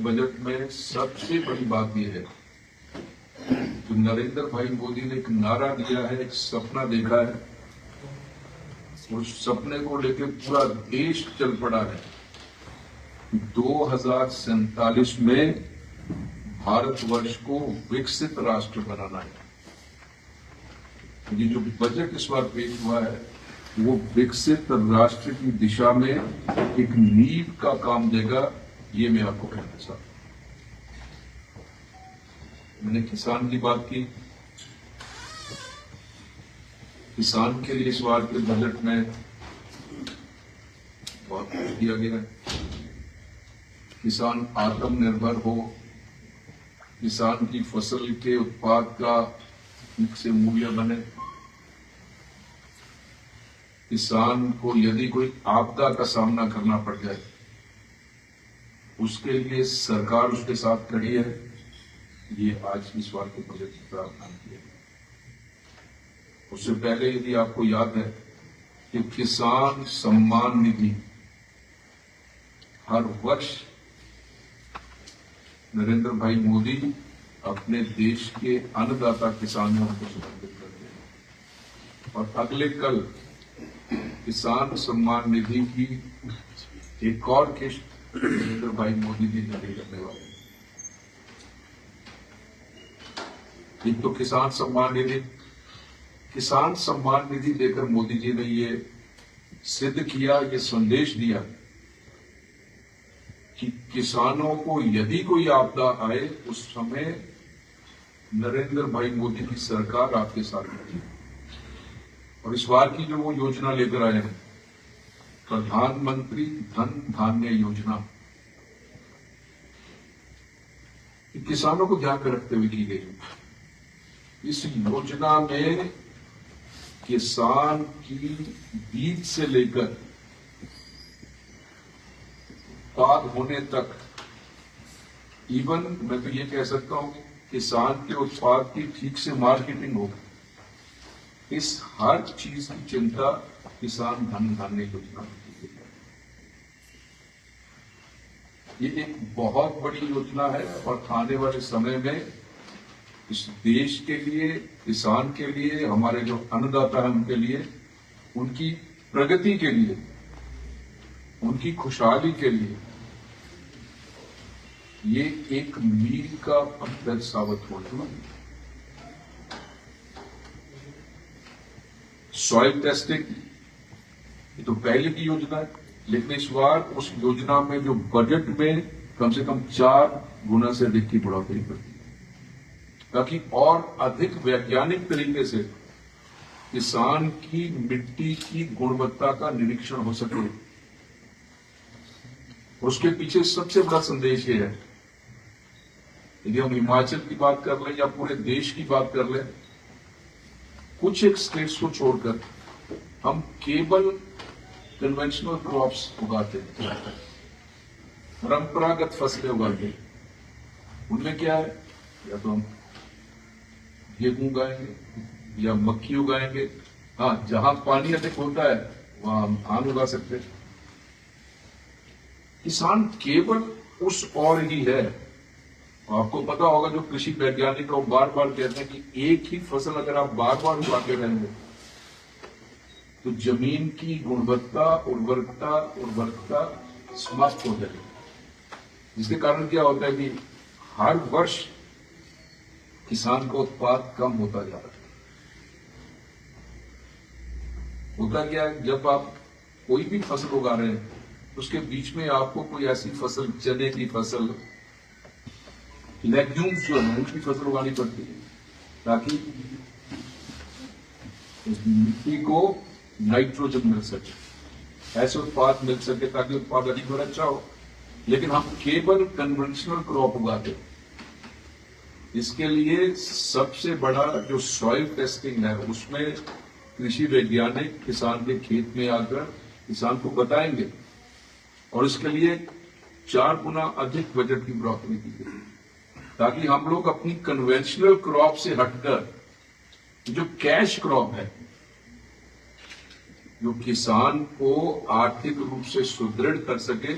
Budget में सबसे बड़ी बात यह है कि नरेंद्र भाई मोदी ने एक नारा दिया है, एक सपना देखा है, उस सपने को लेकर पूरा देश चल पड़ा है। 2047 में भारतवर्ष को विकसित राष्ट्र बनाना है। ये जो बजट इस बार पेश हुआ है वो विकसित राष्ट्र की दिशा में एक नींव का काम देगा, ये मैं आपको कहना चाहता हूं। मैंने किसान की बात की। किसान के लिए इस बार के बजट में बहुत कुछ दिया गया है। किसान आत्मनिर्भर हो, किसान की फसल के उत्पाद का ठीक से मूल्य बने, किसान को यदि कोई आपदा का सामना करना पड़ जाए उसके लिए सरकार उसके साथ खड़ी है। ये आज इस बार के बजट की प्रावधान किया। उससे पहले यदि आपको याद है कि किसान सम्मान निधि हर वर्ष नरेंद्र भाई मोदी अपने देश के अन्नदाता किसानों को समर्पित करते हैं और अगले कल किसान सम्मान निधि की एक और किस्त नरेंद्र भाई मोदी जी जारी करने वाले हैं। एक तो किसान सम्मान निधि देकर मोदी जी ने ये सिद्ध किया, ये संदेश दिया कि किसानों को यदि कोई आपदा आए उस समय नरेंद्र भाई मोदी की सरकार आपके साथ खड़ी है। और इस बार की जो वो योजना लेकर आए हैं, प्रधानमंत्री धन धान्य योजना, किसानों को ध्यान में रखते हुए की गई। इस योजना में किसान की बीज से लेकर उत्पाद होने तक, इवन मैं तो ये कह सकता हूं किसान के उत्पाद की ठीक से मार्केटिंग हो, इस हर चीज की चिंता किसान धन धान्य योजना में की गई है। ये एक बहुत बड़ी योजना है और आने वाले समय में इस देश के लिए, किसान के लिए, हमारे जो अन्नदाता हैं उनके लिए, उनकी प्रगति के लिए, उनकी खुशहाली के लिए ये एक मील का पत्थर साबित होगा। सॉइल टेस्टिंग ये तो पहले की योजना है, लेकिन इस बार उस योजना में जो बजट में कम से कम 4 गुना से अधिक की बढ़ोतरी कर दी, ताकि और अधिक वैज्ञानिक तरीके से किसान की मिट्टी की गुणवत्ता का निरीक्षण हो सके। उसके पीछे सबसे बड़ा संदेश ये है, यदि हम हिमाचल की बात कर लें या पूरे देश की बात कर लें, कुछ एक स्टेट्स को छोड़कर हम केवल कन्वेंशनल क्रॉप्स उगाते हैं, परंपरागत फसलें उगाते हैं। उनमें क्या है, या तो हम गेहूं उगाएंगे या मक्की उगाएंगे। हाँ, जहां पानी अधिक होता है वहां हम धान उगा सकते हैं। किसान केवल उस और ही है। आपको पता होगा जो कृषि वैज्ञानिक लोग बार बार कहते हैं कि एक ही फसल अगर आप बार बार उगाते रहेंगे तो जमीन की गुणवत्ता, उर्वरकता समाप्त हो जाएगी, जिसके कारण क्या होता है कि हर वर्ष किसान का उत्पाद कम होता जा रहा है। होता क्या है, जब आप कोई भी फसल उगा रहे हैं उसके बीच में आपको कोई ऐसी फसल, चने की फसल, लेग्यूम्स जो है उनकी फसल उगानी पड़ती है, ताकि उस मिट्टी को नाइट्रोजन मिल सके, ऐसे उत्पाद मिल सके ताकि उत्पाद अधिक और अच्छा हो। लेकिन हम केवल कन्वेंशनल क्रॉप उगाते हैं। इसके लिए सबसे बड़ा जो सॉइल टेस्टिंग है, उसमें कृषि वैज्ञानिक किसान के खेत में आकर किसान को बताएंगे और इसके लिए 4 गुना अधिक बजट की बढ़ोतरी की गई, ताकि हम लोग अपनी कन्वेंशनल क्रॉप से हटकर जो कैश क्रॉप है, जो किसान को आर्थिक रूप से सुदृढ़ कर सके,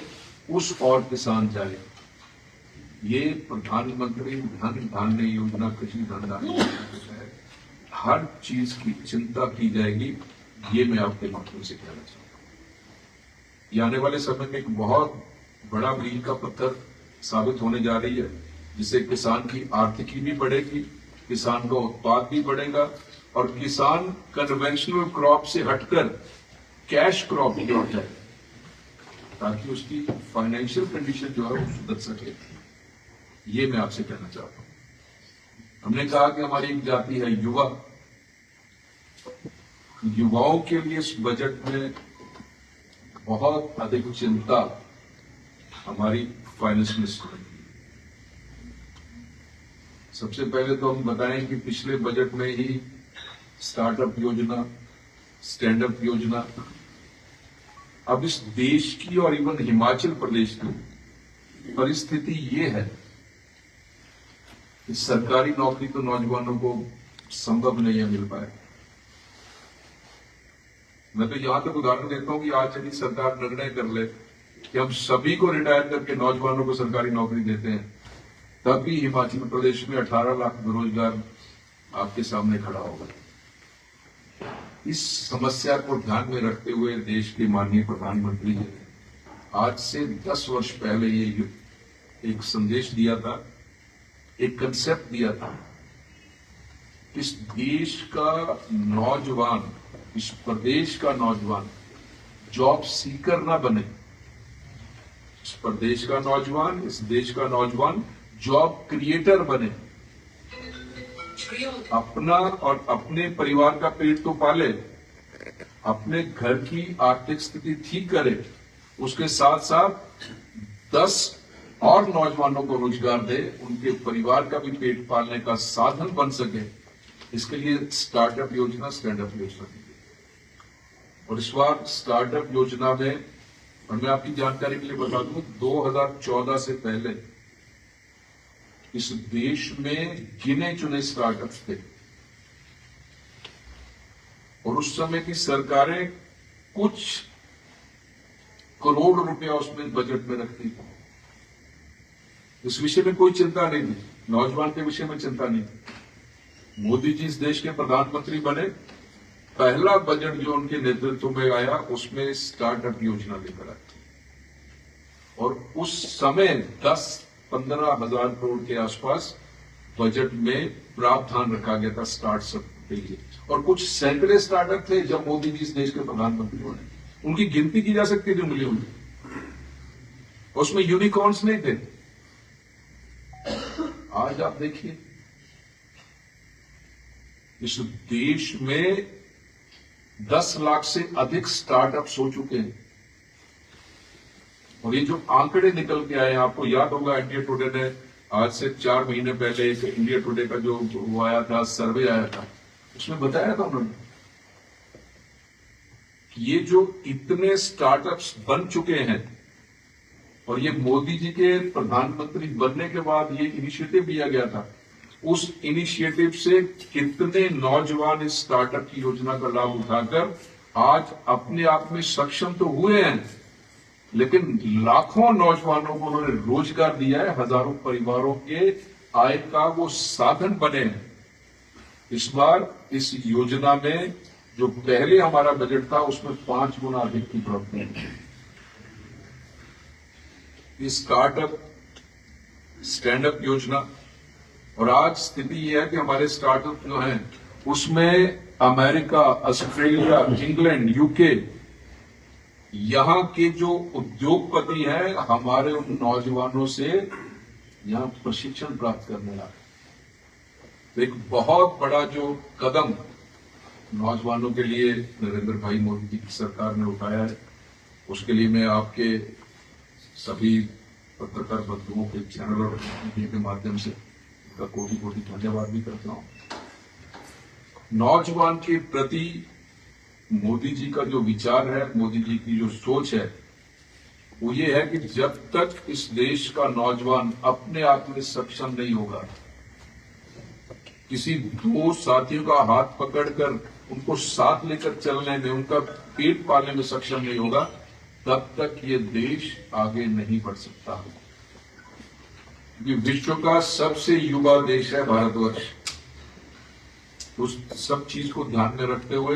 उस और किसान जाए। ये प्रधानमंत्री धन धान्य योजना, कृषि धन धान्य योजना के तहत हर चीज की चिंता की जाएगी। ये मैं आपके माध्यम से कहना चाहता हूं। ये आने वाले समय में एक बहुत बड़ा मील का पत्थर साबित होने जा रही है, जिससे किसान की आर्थिकी भी बढ़ेगी, किसान का उत्पाद भी बढ़ेगा और किसान कन्वेंशनल क्रॉप से हटकर कैश क्रॉप की ओर जाए, ताकि उसकी फाइनेंशियल कंडीशन जो है वो सुधर सके। ये मैं आपसे कहना चाहता हूं। हमने कहा कि हमारी एक जाति है युवा। युवाओं के लिए इस बजट में बहुत अधिक चिंता हमारी फाइनेंस मिनिस्टर ने। सबसे पहले तो हम बताएं कि पिछले बजट में ही स्टार्टअप योजना, स्टैंड अप योजना, अब इस देश की और इवन हिमाचल प्रदेश की परिस्थिति ये है कि सरकारी नौकरी तो नौजवानों को संभव नहीं है मिल पाए। मैं तो यहां तक उदाहरण देता हूं कि आज यदि सरकार निर्णय कर ले कि हम सभी को रिटायर करके नौजवानों को सरकारी नौकरी देते हैं, तब भी हिमाचल प्रदेश में 18 लाख बेरोजगार आपके सामने खड़ा होगा। इस समस्या को ध्यान में रखते हुए देश के माननीय प्रधानमंत्री जी ने आज से 10 वर्ष पहले ये एक संदेश दिया था, एक कंसेप्ट दिया था। इस देश का नौजवान, इस प्रदेश का नौजवान जॉब सीकर ना बने। इस प्रदेश का नौजवान, इस देश का नौजवान जॉब क्रिएटर बने, अपना और अपने परिवार का पेट तो पाले, अपने घर की आर्थिक स्थिति ठीक करे, उसके साथ साथ 10 और नौजवानों को रोजगार दे, उनके परिवार का भी पेट पालने का साधन बन सके। इसके लिए स्टार्टअप योजना, स्टैंड अप योजना दी गई। और इस बार स्टार्टअप योजना में, और मैं आपकी जानकारी के लिए बता दूं, 2014 से पहले इस देश में गिने चुने स्टार्टअप्स थे और उस समय की सरकारें कुछ करोड़ रुपया उसमें बजट में रखती थी। इस विषय में कोई चिंता नहीं थी, नौजवान के विषय में चिंता नहीं थी। मोदी जी इस देश के प्रधानमंत्री बने, पहला बजट जो उनके नेतृत्व में आया उसमें स्टार्टअप योजना लेकर आई और उस समय 10-15 हजार करोड़ के आसपास बजट में प्रावधान रखा गया था स्टार्टअप के लिए। और कुछ सैकड़े स्टार्टअप थे जब मोदी जी इस देश के प्रधानमंत्री बने, उनकी गिनती की जा सकती थी उंगलियों में, उसमें यूनिकॉर्न्स नहीं थे। आज आप देखिए इस देश में 10 लाख से अधिक स्टार्टअप्स हो चुके हैं और ये जो आंकड़े निकल के आए, आपको याद होगा इंडिया टुडे ने आज से 4 महीने पहले एक इंडिया टुडे का जो वो आया था, सर्वे आया था, उसमें बताया था उन्होंने कि ये जो इतने स्टार्टअप्स बन चुके हैं और ये मोदी जी के प्रधानमंत्री बनने के बाद ये इनिशिएटिव लिया गया था, उस इनिशिएटिव से कितने नौजवान इस स्टार्टअप की योजना का लाभ उठाकर आज अपने आप में सक्षम तो हुए हैं, लेकिन लाखों नौजवानों को उन्होंने रोजगार दिया है, हजारों परिवारों के आय का वो साधन बने हैं। इस बार इस योजना में जो पहले हमारा बजट था उसमें 5 गुना अधिक की बढ़ोतरी है। इस स्टार्टअप स्टैंड अप योजना, और आज स्थिति यह है कि हमारे स्टार्टअप जो हैं उसमें अमेरिका, ऑस्ट्रेलिया, इंग्लैंड, यूके, यहां के जो उद्योगपति हैं हमारे उन नौजवानों से यहां प्रशिक्षण प्राप्त करने लगे। तो एक बहुत बड़ा जो कदम नौजवानों के लिए नरेंद्र भाई मोदी जी की सरकार ने उठाया है, उसके लिए मैं आपके सभी पत्रकार बंधुओं के चैनल और मीडिया के माध्यम से उनका कोटि-कोटि धन्यवाद भी करता हूं। नौजवान के प्रति मोदी जी का जो विचार है, मोदी जी की जो सोच है, वो ये है कि जब तक इस देश का नौजवान अपने आप में सक्षम नहीं होगा, किसी दो साथियों का हाथ पकड़कर उनको साथ लेकर चलने में, उनका पेट पालने में सक्षम नहीं होगा, तब तक ये देश आगे नहीं बढ़ सकता। कि विश्व का सबसे युवा देश है भारतवर्ष। उस सब चीज को ध्यान में रखते हुए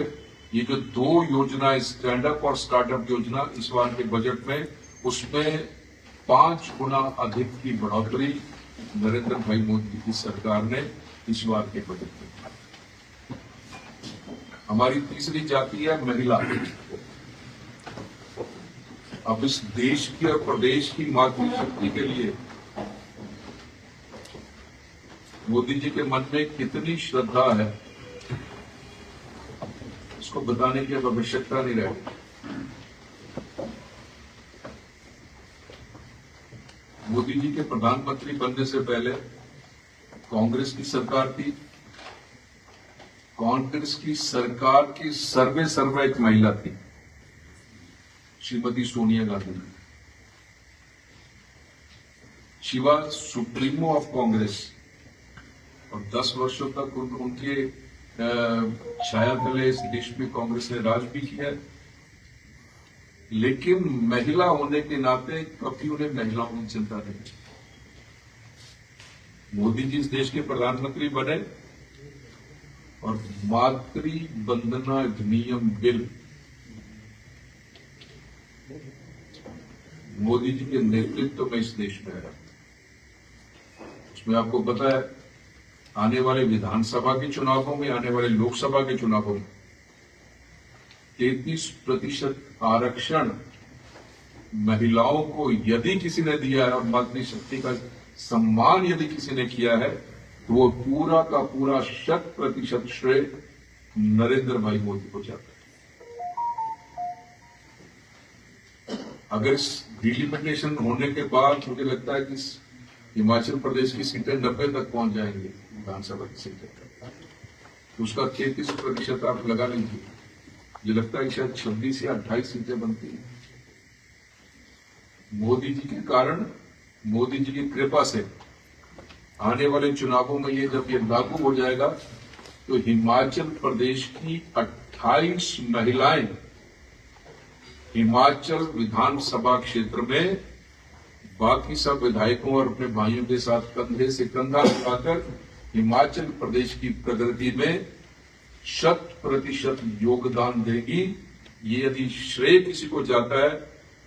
ये जो 2 योजना, स्टैंड अप और स्टार्टअप योजना इस बार के बजट में, उसमें 5 गुना अधिक की बढ़ोतरी नरेंद्र भाई मोदी की सरकार ने इस बार के बजट में। हमारी तीसरी जाति है महिला। अब इस देश की और प्रदेश की मातृशक्ति के लिए मोदी जी के मन में कितनी श्रद्धा है, इसको बताने की अब आवश्यकता नहीं रही। मोदी जी के प्रधानमंत्री बनने से पहले कांग्रेस की सरकार थी। कांग्रेस की सरकार की सर्वे एक महिला थी, Shrimati Sonia Gandhi. She was supremo of Congress और 10 वर्षों तक उनके छाया तले इस देश में कांग्रेस ने राज भी किया। लेकिन महिला होने के नाते कभी उन्हें महिलाओं की चिंता नहीं। मोदी जी इस देश के प्रधानमंत्री बने और मातृ वंदना अधिनियम बिल मोदी जी के नेतृत्व में इस देश में आया। उसमें आपको पता है, आने वाले विधानसभा के चुनावों में, आने वाले लोकसभा के चुनावों में 33% आरक्षण महिलाओं को यदि किसी ने दिया है और मातृशक्ति का सम्मान यदि किसी ने किया है, तो वो पूरा का पूरा 100% श्रेय नरेंद्र भाई मोदी को जाता है। अगर इस डिलिमिटेशन होने के बाद मुझे लगता है कि हिमाचल प्रदेश की सीटें 90 तक पहुंच जाएंगी, विधानसभा की सीटें, तो उसका 33% आप लगा लीजिए। मुझे लगता है शायद 26 या 28 सीटें बनती हैं। मोदी जी के कारण, मोदी जी की कृपा से आने वाले चुनावों में जब ये लागू हो जाएगा, तो हिमाचल प्रदेश की 28 महिलाएं हिमाचल विधानसभा क्षेत्र में बाकी सब विधायकों और अपने भाइयों के साथ कंधे से कंधा मिलाकर हिमाचल प्रदेश की प्रगति में 100% योगदान देगी। ये यदि श्रेय किसी को जाता है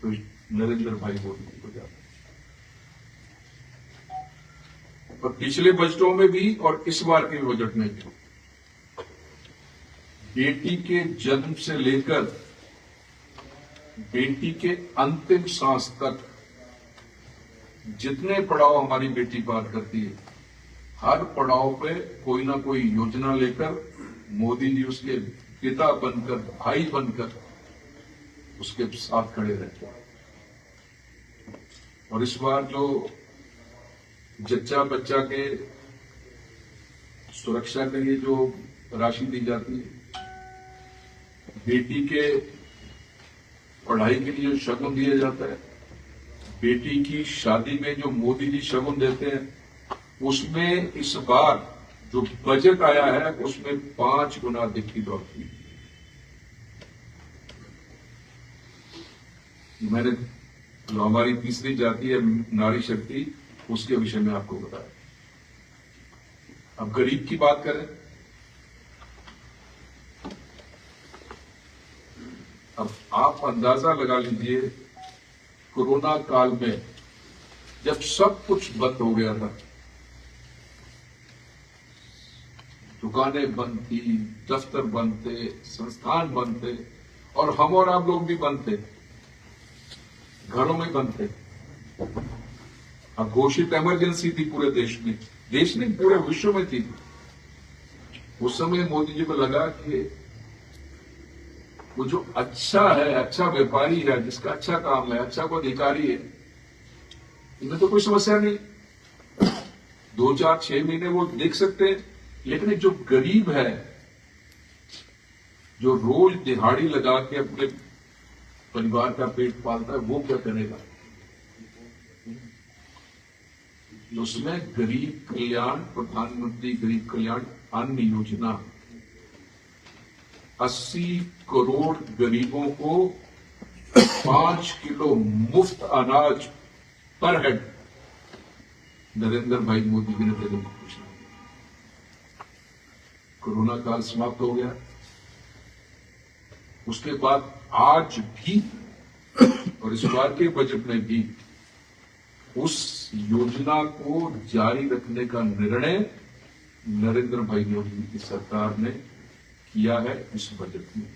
तो नरेंद्र भाई मोदी को जाता है। और पिछले बजटों में भी और इस बार के बजट में भी बेटी के जन्म से लेकर बेटी के अंतिम सांस तक जितने पड़ाव हमारी बेटी पार करती है, हर पड़ाव पे कोई ना कोई योजना लेकर मोदी जी उसके पिता बनकर, भाई बनकर उसके साथ खड़े रहते हैं। और इस बार जो जच्चा बच्चा के सुरक्षा के लिए जो राशि दी जाती है, बेटी के पढ़ाई के लिए जो शगुन दिया जाता है, बेटी की शादी में जो मोदी जी शगुन देते हैं, उसमें इस बार जो बजट आया है उसमें 5 गुना अधिक की बढ़ोतरी। मैंने जो हमारी तीसरी जाति है नारी शक्ति, उसके विषय में आपको बताया। अब गरीब की बात करें, अब आप अंदाजा लगा लीजिए, कोरोना काल में जब सब कुछ बंद हो गया था, दुकानें बंद थी, दफ्तर बंद थे, संस्थान बंद थे, और हम और आप लोग भी बंद थे, घरों में बंद थे। अब घोषित इमरजेंसी थी पूरे देश में, देश नहीं पूरे विश्व में थी। उस समय मोदी जी को लगा कि वो जो अच्छा है, अच्छा व्यापारी है, जिसका अच्छा काम है, अच्छा कोई अधिकारी है, इनमें तो कोई समस्या नहीं, 2, 4, 6 महीने वो देख सकते हैं। लेकिन जो गरीब है, जो रोज दिहाड़ी लगा के अपने परिवार का पेट पालता है, वो क्या करेगा? उसमें गरीब कल्याण, प्रधानमंत्री गरीब कल्याण अन्न योजना 80 करोड़ गरीबों को 5 किलो मुफ्त अनाज पर हेड नरेंद्र भाई मोदी जी ने देने की घोषणा की। कोरोना काल समाप्त हो गया, उसके बाद आज भी और इस बार के बजट में भी उस योजना को जारी रखने का निर्णय नरेंद्र भाई मोदी की सरकार ने किया है इस बजट में।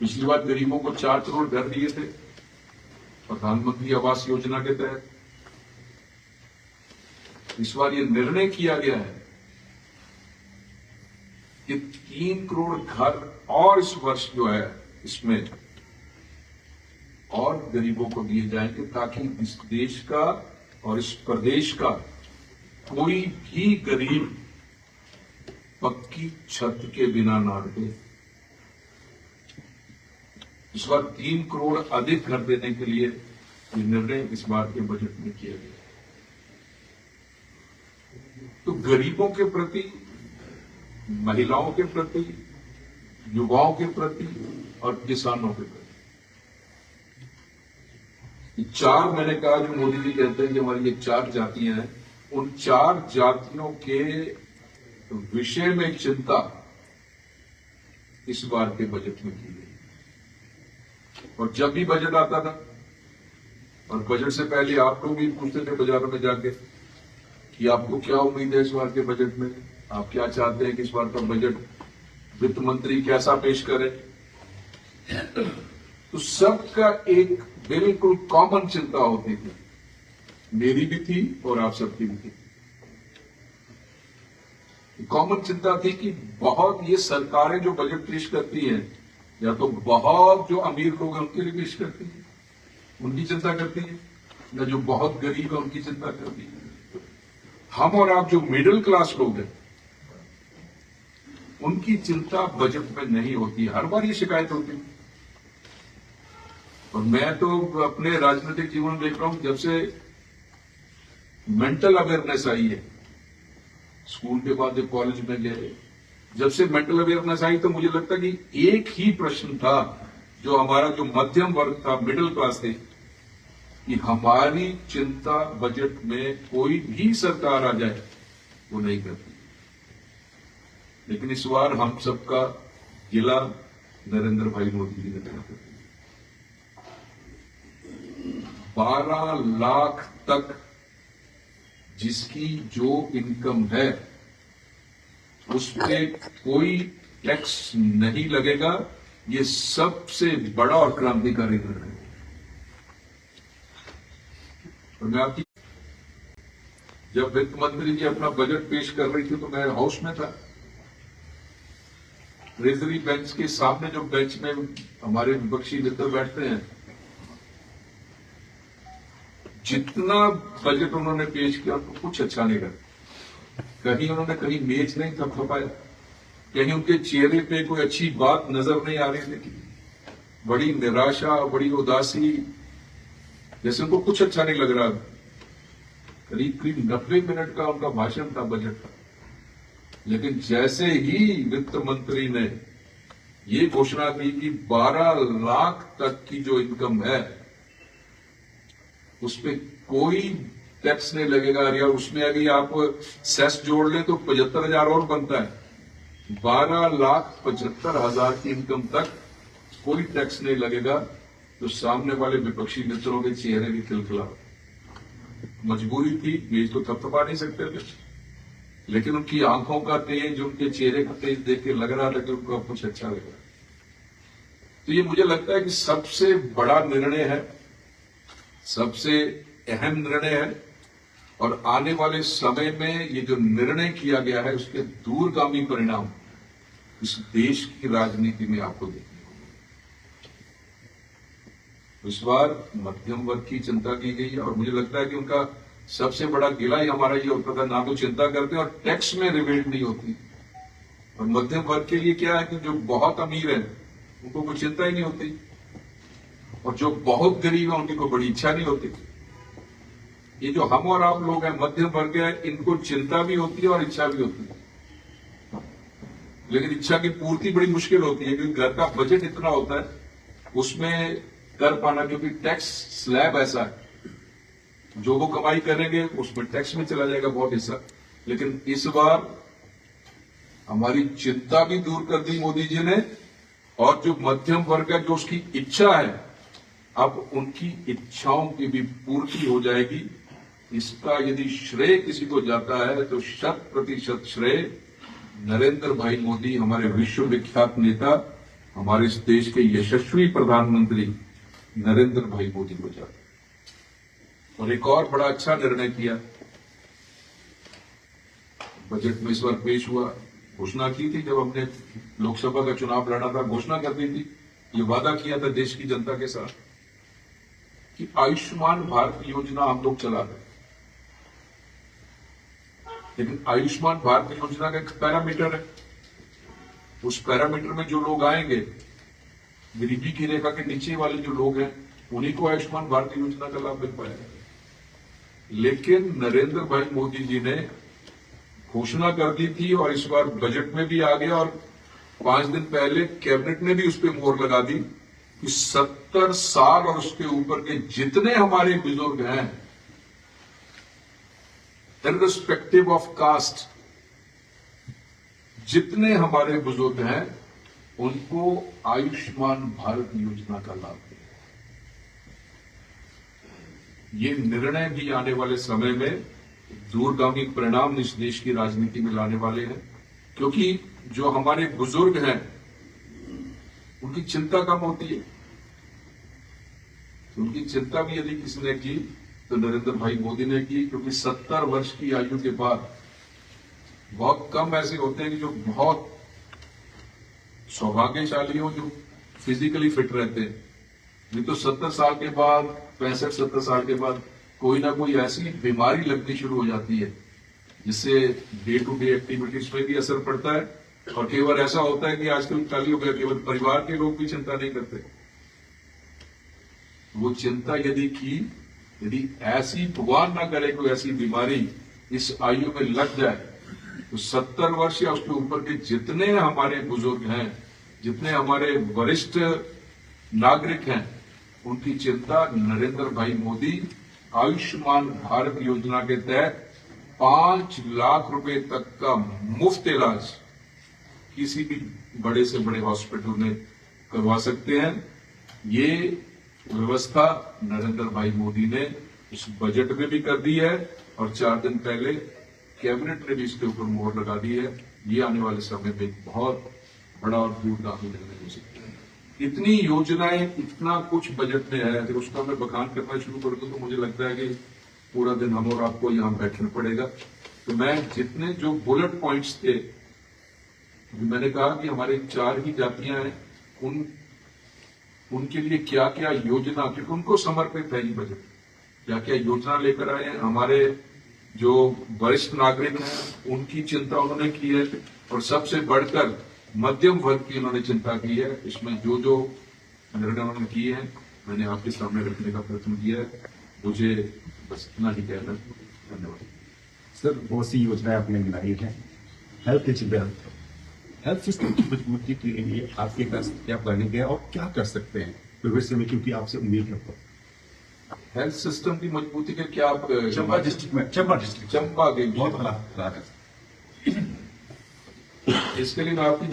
पिछली बार गरीबों को 4 करोड़ घर दिए थे प्रधानमंत्री आवास योजना के तहत। इस बार ये निर्णय किया गया है कि 3 करोड़ घर और इस वर्ष जो है इसमें और गरीबों को दिए जाएंगे, ताकि इस देश का और इस प्रदेश का कोई भी गरीब पक्की छत के बिना ना रहे। इस बार 3 करोड़ अधिक घर देने के लिए ये निर्णय इस बार के बजट में किया गया। तो गरीबों के प्रति, महिलाओं के प्रति, युवाओं के प्रति और किसानों के प्रति 4 मैंने कहा जो मोदी जी कहते हैं कि हमारी ये 4 जातियां हैं, उन 4 जातियों के विषय में चिंता इस बार के बजट में की गई। और जब भी बजट आता था और बजट से पहले आप लोग भी पूछते थे बाजारों में जाके कि आपको क्या उम्मीद है इस बार के बजट में, आप क्या चाहते हैं कि इस बार का बजट वित्त मंत्री कैसा पेश करे। तो सबका एक बिल्कुल कॉमन चिंता होती थी, मेरी भी थी और आप सबकी भी थी। कॉमन चिंता थी कि बहुत ये सरकारें जो बजट पेश करती हैं, या तो बहुत जो अमीर लोग हैं उनके लिए पेश करती है, उनकी चिंता करती है, या जो बहुत गरीब है उनकी चिंता करती है। हम और आप जो मिडिल क्लास लोग हैं उनकी चिंता बजट में नहीं होती। हर बार ये शिकायत होती है। और मैं तो अपने राजनीतिक जीवन में देख रहा हूं, जब से मेंटल अवेयरनेस आई है, स्कूल के बाद जब कॉलेज में गए, जब से मेंटल अवेयरनेस आई, तो मुझे लगता कि एक ही प्रश्न था जो हमारा जो मध्यम वर्ग था, मिडिल क्लास थे, कि हमारी चिंता बजट में कोई भी सरकार आ जाए वो नहीं करती। लेकिन इस बार हम सबका गिला नरेंद्र भाई मोदी जी ने किया। 12 लाख तक जिसकी जो इनकम है उस पे कोई टैक्स नहीं लगेगा। ये सबसे बड़ा और क्रांतिकारी निर्णय है। और मैं आपकी, जब वित्त मंत्री जी अपना बजट पेश कर रही थी तो मैं हाउस में था। ट्रेजरी बेंच के सामने जो बेंच में हमारे विपक्षी मित्र बैठते हैं, जितना बजट उन्होंने पेश किया उनको कुछ अच्छा नहीं लगा। कहीं उन्होंने कहीं मेज नहीं थपथपाया, कहीं उनके चेहरे पे कोई अच्छी बात नजर नहीं आ रही थी। बड़ी निराशा, बड़ी उदासी, जैसे उनको कुछ अच्छा नहीं लग रहा। करीब करीब 90 मिनट का उनका भाषण था, बजट का। लेकिन जैसे ही वित्त मंत्री ने ये घोषणा की कि 12 लाख तक की जो इनकम है उस पर कोई टैक्स नहीं लगेगा, या उसमें अगर आप सेस जोड़ ले तो 75,000 और बनता है। 12,75,000 की इनकम तक कोई टैक्स नहीं लगेगा। तो सामने वाले विपक्षी मित्रों के चेहरे भी खिलखिला। मजबूरी थी, मेज तो थपथपा नहीं सकते थे, लेकिन उनकी आंखों का तेज, उनके चेहरे का तेज देख के लग रहा था कि उनको कुछ अच्छा लग रहा। तो ये मुझे लगता है कि सबसे बड़ा निर्णय है, सबसे अहम निर्णय है। और आने वाले समय में ये जो निर्णय किया गया है उसके दूरगामी परिणाम इस देश की राजनीति में आपको देखने को मिलेंगे। इस बार मध्यम वर्ग की चिंता की गई है, और मुझे लगता है कि उनका सबसे बड़ा गिला ही हमारा ये होता था, ना तो चिंता करते और टैक्स में रिबेट नहीं होती। और मध्यम वर्ग के लिए क्या है कि जो बहुत अमीर है उनको कोई चिंता ही नहीं होती, और जो बहुत गरीब है उनकी कोई बड़ी इच्छा नहीं होती। ये जो हम और आप लोग हैं, मध्यम वर्ग है, इनको चिंता भी होती है और इच्छा भी होती है। लेकिन इच्छा की पूर्ति बड़ी मुश्किल होती है, क्योंकि घर का बजट इतना होता है उसमें कर पाना, क्योंकि टैक्स स्लैब ऐसा है जो वो कमाई करेंगे उसमें टैक्स में चला जाएगा बहुत हिस्सा। लेकिन इस बार हमारी चिंता भी दूर कर दी मोदी जी ने, और जो मध्यम वर्ग है, जो उसकी इच्छा है, अब उनकी इच्छाओं की भी पूर्ति हो जाएगी। इसका यदि श्रेय किसी को जाता है तो 100% श्रेय नरेंद्र भाई मोदी, हमारे विश्व विख्यात नेता, हमारे इस देश के यशस्वी प्रधानमंत्री नरेंद्र भाई मोदी को जाता है। और एक और बड़ा अच्छा निर्णय किया, बजट में इस बार पेश हुआ, घोषणा की थी जब हमने लोकसभा का चुनाव लड़ा था, घोषणा कर दी थी, ये वादा किया था देश की जनता के साथ कि आयुष्मान भारत योजना हम लोग चला रहे हैं। लेकिन आयुष्मान भारत योजना का एक पैरामीटर है, उस पैरामीटर में जो लोग आएंगे, गरीबी की रेखा के नीचे वाले जो लोग हैं, उन्हीं को आयुष्मान भारत योजना का लाभ मिल पाएगा। लेकिन नरेंद्र भाई मोदी जी ने घोषणा कर दी थी और इस बार बजट में भी आ गया, और 5 दिन पहले कैबिनेट ने भी उस पर मोहर लगा दी कि 70 साल और उसके ऊपर के जितने हमारे बुजुर्ग हैं, इर्रिस्पेक्टिव ऑफ कास्ट, जितने हमारे बुजुर्ग हैं, उनको आयुष्मान भारत योजना का लाभ है। ये निर्णय भी आने वाले समय में दूरगामी परिणाम इस देश की राजनीति में लाने वाले हैं, क्योंकि जो हमारे बुजुर्ग हैं उनकी चिंता कम होती है। उनकी चिंता भी यदि किसी ने की तो नरेंद्र भाई मोदी ने की, क्योंकि 70 वर्ष की आयु के बाद बहुत कम ऐसे होते हैं कि जो बहुत सौभाग्यशाली हो, जो फिजिकली फिट रहते हैं। नहीं तो 70 साल के बाद, 65-70 साल के बाद कोई ना कोई ऐसी बीमारी लगनी शुरू हो जाती है जिससे डे टू डे एक्टिविटीज पे भी असर पड़ता है। और कई बार ऐसा होता है कि आजकल खाली हो गया, केवल परिवार के लोग भी चिंता नहीं करते। वो चिंता यदि ऐसी, भगवान ना करे कोई ऐसी बीमारी इस आयु में लग जाए, तो 70 वर्ष या उसके ऊपर के जितने हमारे बुजुर्ग हैं, जितने हमारे वरिष्ठ नागरिक हैं, उनकी चिंता नरेंद्र भाई मोदी आयुष्मान भारत योजना के तहत 5 लाख रुपए तक का मुफ्त इलाज किसी भी बड़े से बड़े हॉस्पिटल में करवा सकते हैं। ये व्यवस्था नरेंद्र भाई मोदी ने इस बजट में भी कर दी है, और 4 दिन पहले कैबिनेट ने भी इसके ऊपर मोहर लगा दी है। ये आने वाले समय में एक बहुत बड़ा और दूरगामी निर्णय हो सकता है। इतनी योजनाएं, इतना कुछ बजट में है, अगर उसका मैं बखान करना शुरू कर दूं तो मुझे लगता है कि पूरा दिन हम और आपको यहां बैठना पड़ेगा। तो मैं जितने जो बुलेट पॉइंट्स थे, मैंने कहा कि हमारे 4 ही जातियां हैं, उनके लिए क्या क्या योजना, क्योंकि उनको समर्पित है ये बजट, क्या क्या योजना लेकर आए हैं। हमारे जो वरिष्ठ नागरिक हैं उनकी चिंता उन्होंने की है, और सबसे बढ़कर मध्यम वर्ग की उन्होंने चिंता की है। इसमें जो जो निर्णय उन्होंने किए हैं मैंने आपके सामने रखने का प्रयत्न किया है। मुझे बस इतना ही कहना है। धन्यवाद सर। बहुत सी योजनाएं आपने गिनाई है, हेल्थ सिस्टम की मजबूती के लिए आपके पास क्या प्लानिंग है और क्या कर सकते हैं भविष्य में, क्योंकि आपसे उम्मीद करता हूँ। हेल्थ सिस्टम की मजबूती के क्या आप चंबा डिस्ट्रिक्ट चंबा के बहुत बड़ा इसके लिए मैं आपकी